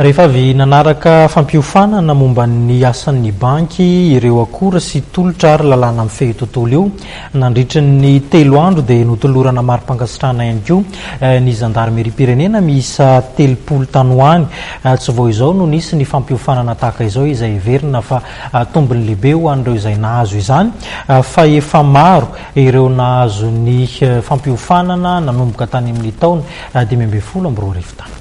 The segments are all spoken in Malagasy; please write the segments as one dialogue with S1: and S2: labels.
S1: Rehefa avy nanaraka fampiofanana momba ny asan'ny banky ireo akora sy tolotra ary lalàna amin'ny fehi-tontolo io nandritra ny 3 andro dia notolorana mari-pankasitrahana ihany koa ny zandarmeriam-pirenena miisa 30 tanoany. Tsy vao izao no nisy ny fampiofanana tahaka izao izay verina fa tombony lehibe ho an'ireo izay nahazo izany fa efa maro ireo nahazo ny fampiofanana nanomboka tany amin'ny taona 2022.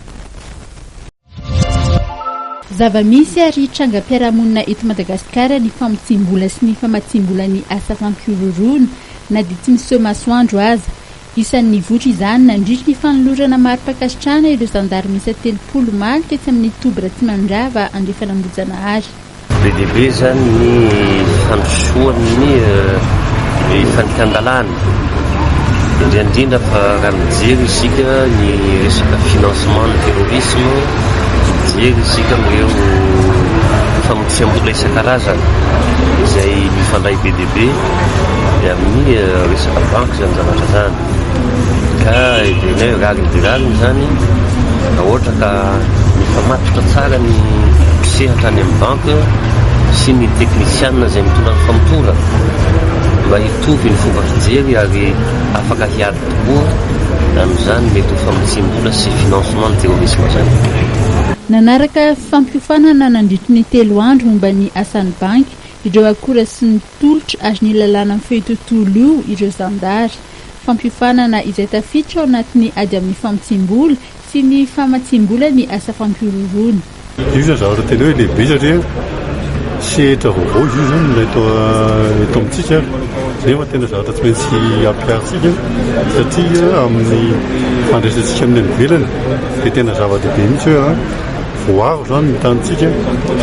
S2: Zava-misy ary trangam-piarahamonina eto Madagasikara ny famotsim-bola sy ny famatsiam-bola ny asa fampiroroana na dia tsy miseho masoandro aza. Isan'ny votra izany nandritra ny fanolorana mari-pankasitrahana ireo zandarmisa 30 maly tetsy amin'ny Tobra Tsimandrava andrefanambojana azy.
S3: Be dehibe zany ny fandrosoan'ny fanikan-dalàna indrindra fa raha mijery isika ny resaka financement ny terrorisme, mijery isika amin'ireo famotsiam-bola isan-karazany izay mifandray be dehibe dia amin'ny resaka banky zany zavatra zany. Ka ivenay rariny zany raha ohatra ka mifamatotra tsara ny mpisehatra any amin'ny banky sy ny teknisianina izay mitondra ny famotora mba hitovy ny fomba fijery ary afaka hiady tokoa amin'izany mety ho famotsiam-bola sy financement ny terrorisme zany.
S2: Nanaraka fampiofanana nandritra ny 3 andro momba ny asan'ny banky ireo akora sy ny tolotra azo ny lalàna amin'ny fehi-tontolo io ireo zandary. Fampiofanana izay tafiditra ao anatin'ny ady amin'ny famotsiam-bola sy ny famatsiam-bola ny asa fampiroroana.
S4: Io zany zavatra tena hoe lehibe satria sehatra vaovao io zany eto amintsika nefa tena zavatra tsy maintsy ampiaritsika satria amin'ny fandraisantsika amin'ny ivelany dia tena zava-dehibe mihitsy hoe voaro zany ny tanitsika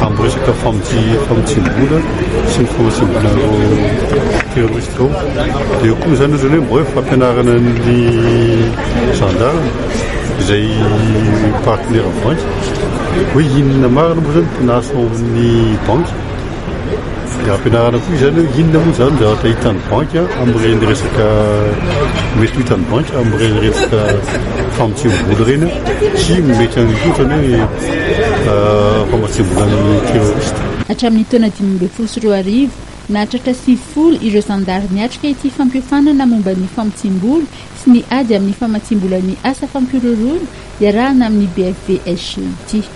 S4: amin'ny resaka famotsiam-bola sy ny famatsiam-bola terroriste ao. Dia eo koa zany ohatrany hoe mba hoe fampianarana ny gendarme izay partenaire banky hoe inona marina moa zany pinasa amin'ny banky. Dia ampianarana koa izany hoe inona moa zany zavatra hitan'ny banky amin'ireny resaka mety hitan'ny banky amin'ireny resaka famotsiam-bola ireny sy mety ihany koa ohatrany hoe famatsiam-bola ny terroriste.
S2: Hatramin'ny taona 2022 nahatratra 90 ireo zandary niatrika ity fampiofanana momba ny famotsiam-bola sy ny ady amin'ny famatsiam-bola ny asa fampiroroana iarahana amin'ny BFVSG ity.